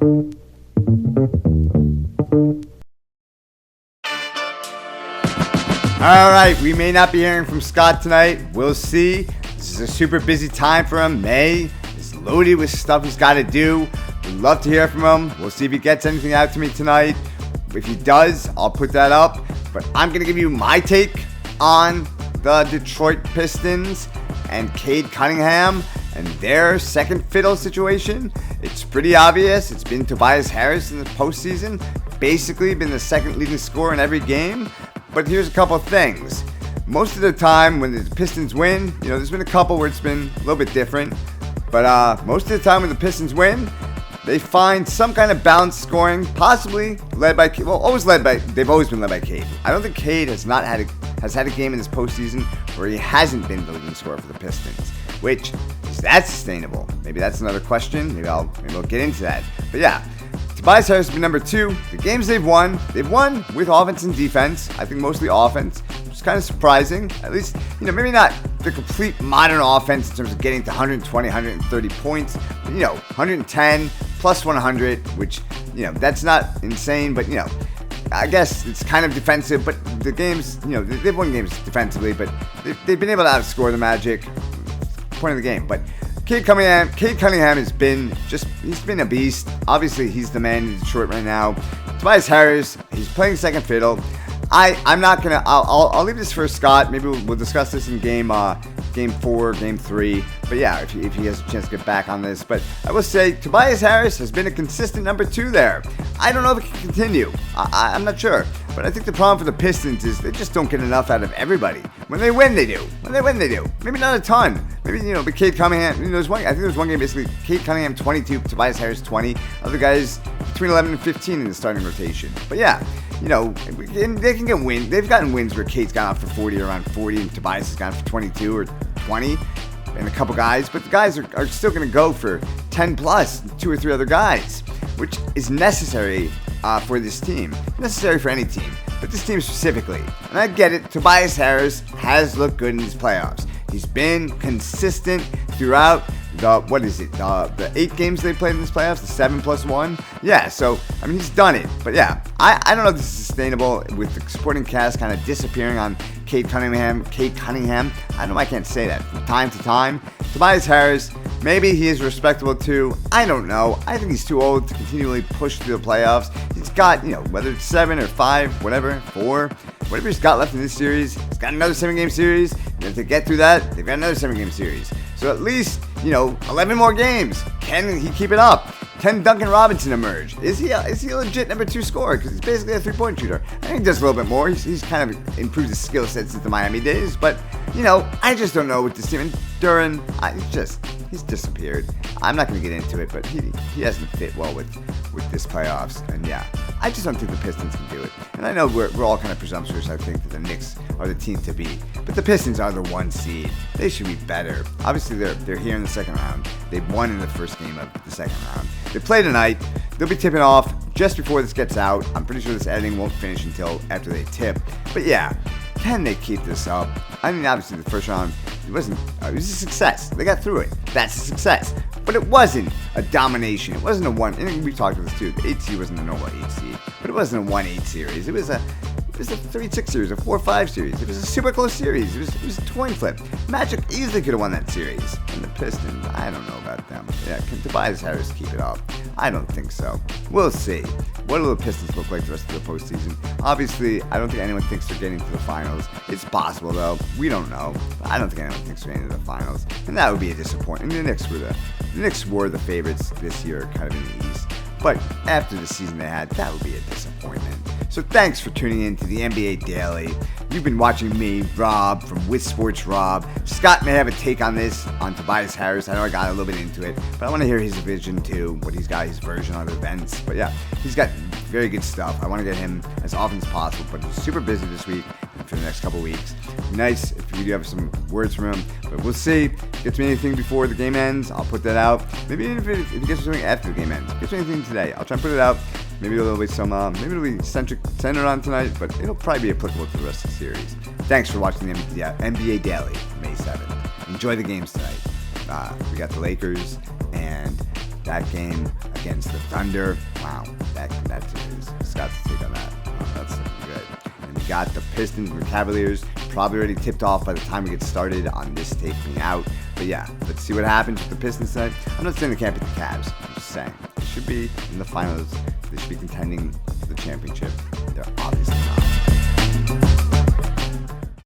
Alright, we may not be hearing from Scott tonight. We'll see. This is a super busy time for him. May is loaded with stuff he's got to do. We'd love to hear from him. We'll see if he gets anything out to me tonight. If he does, I'll put that up. But I'm going to give you my take on the Detroit Pistons and Cade Cunningham and their second fiddle situation. It's pretty obvious. It's been Tobias Harris in the postseason. Basically been the second leading scorer in every game. But here's a couple of things. Most of the time when the Pistons win, there's been a couple where it's been a little bit different. But most of the time when the Pistons win, they find some kind of balanced scoring, possibly led by, they've always been led by Cade. I don't think Cade has had a game in this postseason where he hasn't been the leading scorer for the Pistons. Which, is that sustainable? Maybe that's another question. Maybe I'll get into that. But yeah. Tobias Harris has been number 2. The games they've won with offense and defense. I think mostly offense, which is kind of surprising. At least, maybe not the complete modern offense in terms of getting to 120, 130 points. But, 110 plus 100, which, that's not insane. But, I guess it's kind of defensive. But the games, they've won games defensively. But they've been able to outscore the Magic. Point of the game. But Cade Cunningham has been he's been a beast. Obviously, he's the man in Detroit right now. Tobias Harris, he's playing second fiddle. I'm not gonna. I'll leave this for Scott. Maybe we'll discuss this in game 4, game 3. But yeah, if he has a chance to get back on this. But I will say Tobias Harris has been a consistent number 2 there. I don't know if it can continue. I'm not sure. But I think the problem for the Pistons is they just don't get enough out of everybody. When they win, they do. Maybe not a ton. Maybe, but Cade Cunningham, I think there was one game basically, Cade Cunningham 22, Tobias Harris 20. Other guys between 11 and 15 in the starting rotation. But yeah, they can get wins. They've gotten wins where Cade's gone out for 40 or around 40 and Tobias has gone for 22 or 20 and a couple guys. But the guys are still going to go for 10 plus, 2 or 3 other guys, which is necessary for this team. Necessary for any team, but this team specifically. And I get it, Tobias Harris has looked good in these playoffs. He's been consistent throughout the 8 games they played in this playoffs, the 7+1. Yeah, so, he's done it. But yeah, I don't know if this is sustainable with the supporting cast kind of disappearing on Cade Cunningham. I don't know, I can't say that. From time to time. Tobias Harris, maybe he is respectable too. I don't know. I think he's too old to continually push through the playoffs. He's got, whether it's 7 or 5, whatever, 4, whatever he's got left in this series. He's got another 7-game series. And if they get through that, they've got another 7-game series. So at least, 11 more games. Can he keep it up? Can Duncan Robinson emerge? Is he a legit number 2 scorer? Because he's basically a 3-point shooter. I think he does a little bit more. He's kind of improved his skill set since the Miami days. But, I just don't know with this team. And Duran, he's disappeared. I'm not going to get into it, but he hasn't fit well with this playoffs. And yeah, I just don't think the Pistons can do it. And I know we're all kind of presumptuous, I think, that the Knicks are the team to beat. But the Pistons are the 1 seed. They should be better. Obviously, they're here in the second round. They won in the first game of the second round. They play tonight. They'll be tipping off just before this gets out. I'm pretty sure this editing won't finish until after they tip. But yeah, can they keep this up? Obviously, the first round, it was a success. They got through it. That's a success. But it wasn't a domination. It wasn't a 1. And we've talked about this too. The 8 seed wasn't a normal 8 seed. But it wasn't a 1-8 series. It was a 3-6 series, a 4-5 series. It was a super close series. It was a coin flip. Magic easily could have won that series. And the Pistons, I don't know about them. Yeah, can Tobias Harris keep it up? I don't think so. We'll see. What will the Pistons look like the rest of the postseason? Obviously, I don't think anyone thinks they're getting to the finals. It's possible, though. We don't know. But I don't think anyone thinks they're getting to the finals. And that would be a disappointment. The Knicks were the favorites this year, kind of in the East. But after the season they had, that would be a disappointment. So thanks for tuning in to the NBA Daily. You've been watching me, Rob, from With Sports Rob. Scott may have a take on this, on Tobias Harris. I know I got a little bit into it, but I want to hear his vision too, what he's got, his version on events. But yeah, he's got very good stuff. I want to get him as often as possible, but he's super busy this week and for the next couple weeks. Nice if you do have some words from him, but we'll see. If he gets me anything before the game ends, I'll put that out. Maybe even if he gets me something after the game ends. If he gets me anything today, I'll try and put it out. Maybe it'll be maybe it'll be centered on tonight, but it'll probably be applicable to the rest of the series. Thanks for watching the NBA Daily, May 7th. Enjoy the games tonight. We got the Lakers, and that game, I against the Thunder. Wow, that's Scott's take on that. Wow, that's good. And we got the Pistons and the Cavaliers. Probably already tipped off by the time we get started on this taking out. But yeah, let's see what happens with the Pistons tonight. I'm not saying they can't beat the Cavs. I'm just saying they should be in the finals. They should be contending for the championship. They're obviously not.